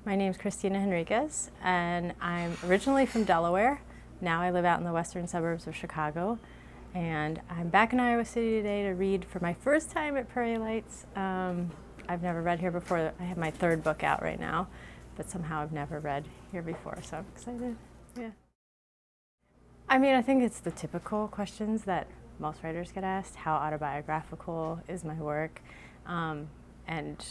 My name's Cristina Henríquez, and I'm originally from Delaware. Now I live out in the western suburbs of Chicago, and I'm back in Iowa City today to read for my first time at Prairie Lights. I've never read here before. I have my third book out right now, but somehow I've never read here before, so I'm excited. Yeah. I mean, I think it's the typical questions that most writers get asked. How autobiographical is my work? And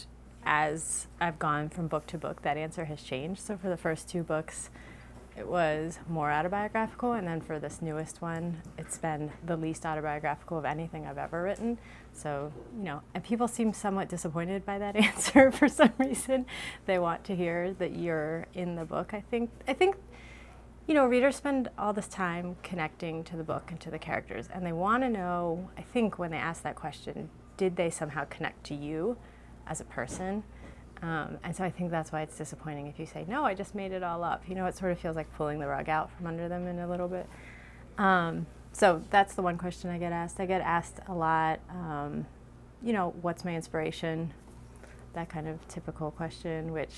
as I've gone from book to book, that answer has changed. So for the first two books, it was more autobiographical, and then for this newest one, it's been the least autobiographical of anything I've ever written. So, and people seem somewhat disappointed by that answer for some reason. They want to hear that you're in the book. I think, readers spend all this time connecting to the book and to the characters, and they want to know, I think when they ask that question, did they somehow connect to you as a person? And so I think that's why it's disappointing if you say, no, I just made it all up. It sort of feels like pulling the rug out from under them in a little bit. So that's the one question I get asked. I get asked a lot, what's my inspiration? That kind of typical question, which,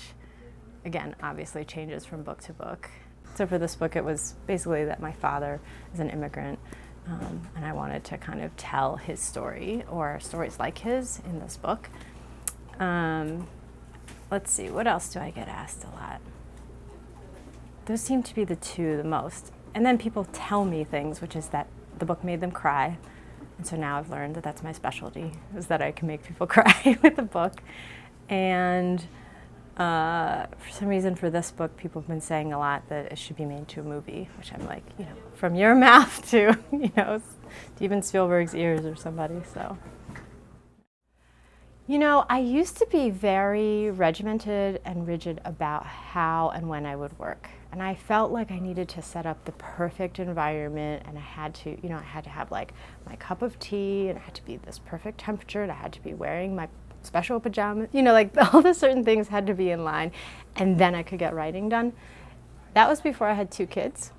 again, obviously changes from book to book. So for this book, it was basically that my father is an immigrant, and I wanted to kind of tell his story, or stories like his, in this book. Let's see, what else do I get asked a lot? Those seem to be the two the most. And then people tell me things, which is that the book made them cry. And so now I've learned that that's my specialty, is that I can make people cry with a book. And for some reason for this book, people have been saying a lot that it should be made to a movie, which I'm like, from your mouth to, Steven Spielberg's ears or somebody, so. I used to be very regimented and rigid about how and when I would work. And I felt like I needed to set up the perfect environment, and I had to have like my cup of tea, and it had to be this perfect temperature, and I had to be wearing my special pajamas, all the certain things had to be in line, and then I could get writing done. That was before I had 2 kids.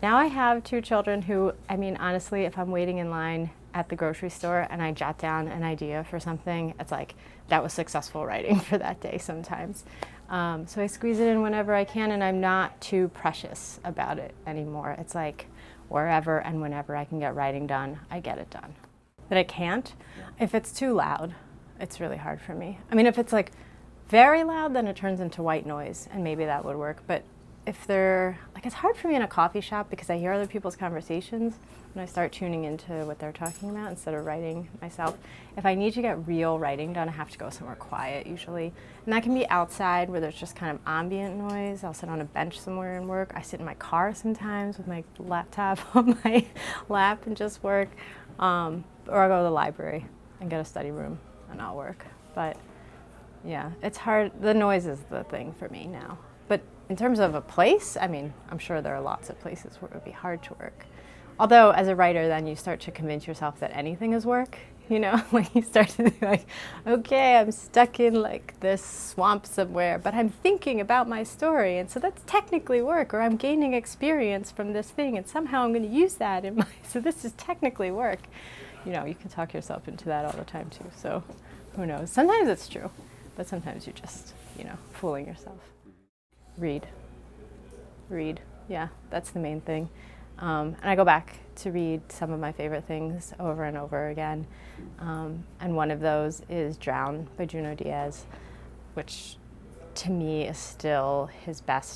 Now I have 2 children who, honestly, if I'm waiting in line at the grocery store and I jot down an idea for something, it's like that was successful writing for that day sometimes. So I squeeze it in whenever I can, and I'm not too precious about it anymore. It's like wherever and whenever I can get writing done, I get it done. But I can't. If it's too loud, it's really hard for me. If it's like very loud, then it turns into white noise, and maybe that would work. But if they're, it's hard for me in a coffee shop because I hear other people's conversations and I start tuning into what they're talking about instead of writing myself. If I need to get real writing done, I have to go somewhere quiet usually. And that can be outside where there's just kind of ambient noise. I'll sit on a bench somewhere and work. I sit in my car sometimes with my laptop on my lap and just work. Or I'll go to the library and get a study room and I'll work. But yeah, it's hard. The noise is the thing for me now. But in terms of a place, I'm sure there are lots of places where it would be hard to work. Although, as a writer, then you start to convince yourself that anything is work, Like you start to be like, okay, I'm stuck in this swamp somewhere, but I'm thinking about my story, and so that's technically work, or I'm gaining experience from this thing, and somehow I'm going to use that so this is technically work. You can talk yourself into that all the time too, so who knows. Sometimes it's true, but sometimes you're just, fooling yourself. Read. Yeah, that's the main thing. And I go back to read some of my favorite things over and over again. And one of those is Drown by Junot Diaz, which to me is still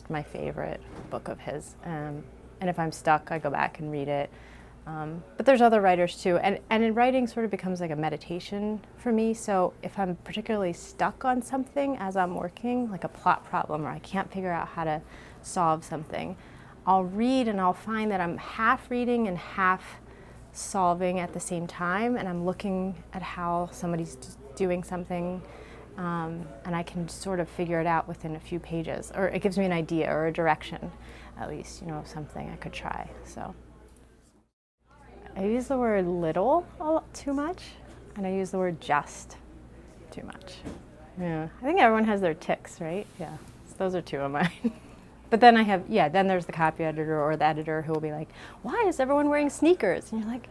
my favorite book of his. And if I'm stuck, I go back and read it. But there's other writers too. And in writing sort of becomes like a meditation for me. So if I'm particularly stuck on something as I'm working, like a plot problem, or I can't figure out how to solve something, I'll read and I'll find that I'm half reading and half solving at the same time. And I'm looking at how somebody's doing something. And I can sort of figure it out within a few pages. Or it gives me an idea or a direction, at least, of something I could try. So I use the word little too much, and I use the word just too much. Yeah, I think everyone has their tics, right? Yeah, so those are 2 of mine. But then then there's the copy editor or the editor who will be like, why is everyone wearing sneakers? And you're like,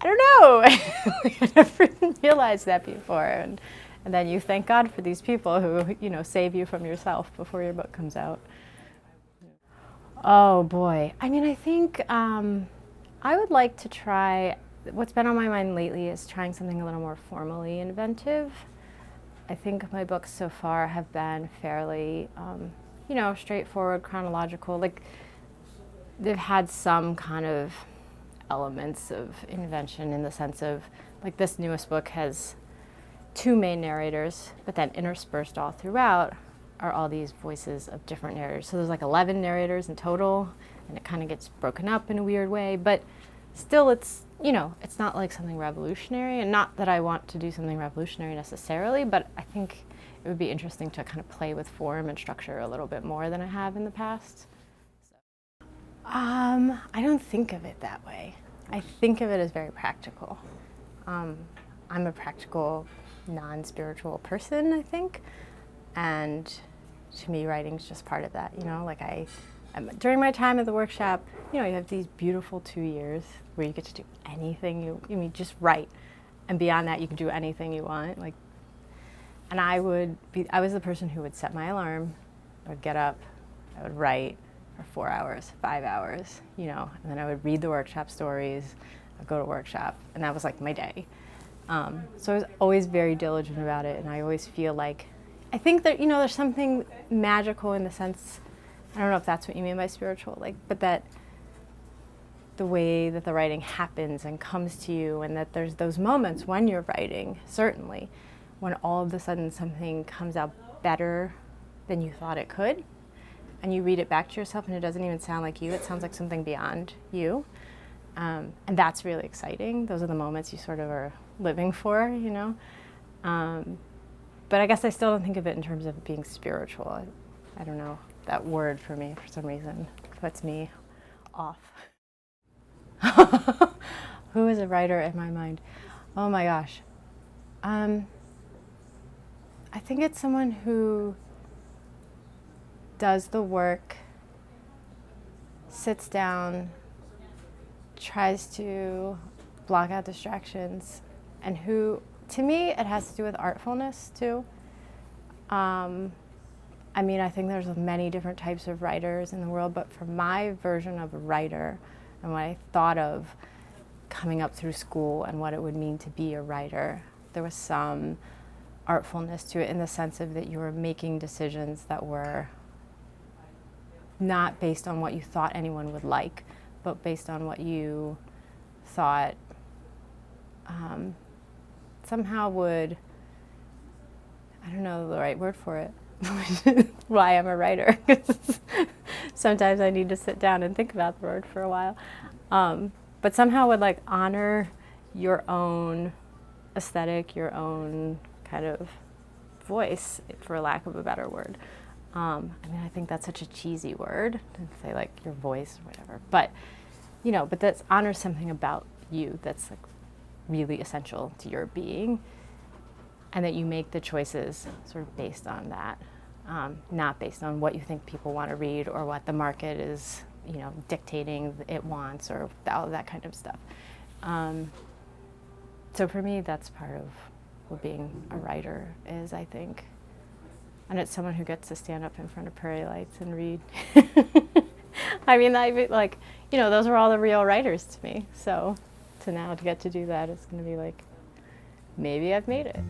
I don't know. I never realized that before. And And then you thank God for these people who, you know, save you from yourself before your book comes out. Oh boy. I mean, I think I would like to try, what's been on my mind lately is trying something a little more formally inventive. I think my books so far have been fairly, you know, straightforward, chronological. Like, they've had some kind of elements of invention in the sense of, like, this newest book has 2 main narrators, but then interspersed all throughout are all these voices of different narrators. So there's like 11 narrators in total, and it kind of gets broken up in a weird way, but still it's, you know, it's not like something revolutionary, and not that I want to do something revolutionary necessarily, but I think it would be interesting to kind of play with form and structure a little bit more than I have in the past. I don't think of it that way. I think of it as very practical. I'm a practical, non-spiritual person, I think, and to me, writing's just part of that. You know, like during my time at the workshop, you know, you have these beautiful 2 years where you get to do anything you mean, just write, and beyond that, you can do anything you want. Like, and I was the person who would set my alarm. I would get up, I would write for 4 hours, 5 hours, you know, and then I would read the workshop stories, I'd go to workshop, and that was like my day. So I was always very diligent about it, and I always feel like, I think that, you know, there's something magical in the sense, I don't know if that's what you mean by spiritual, like, but that the way that the writing happens and comes to you, and that there's those moments when you're writing, certainly, when all of a sudden something comes out better than you thought it could, and you read it back to yourself and it doesn't even sound like you, it sounds like something beyond you. And that's really exciting. Those are the moments you sort of are living for, you know. But I guess I still don't think of it in terms of being spiritual. I don't know, that word for me, for some reason, puts me off. Who is a writer in my mind? Oh my gosh. I think it's someone who does the work, sits down, tries to block out distractions, and who, to me, it has to do with artfulness too. I mean, I think there's many different types of writers in the world, but for my version of a writer, and what I thought of coming up through school and what it would mean to be a writer, there was some artfulness to it in the sense of that you were making decisions that were not based on what you thought anyone would like, but based on what you thought somehow would, I don't know the right word for it, why I'm a writer. Sometimes I need to sit down and think about the word for a while. But somehow would like honor your own aesthetic, your own kind of voice, for lack of a better word. I mean, I think that's such a cheesy word to say like your voice or whatever, but you know, but that honors something about you that's like really essential to your being, and that you make the choices sort of based on that, not based on what you think people want to read or what the market is, you know, dictating it wants, or all of that kind of stuff. So for me, that's part of what being a writer is, I think. And it's someone who gets to stand up in front of prairie lights and read. I mean, like, you know, those are all the real writers to me. So to now to get to do that is going to be like, maybe I've made it.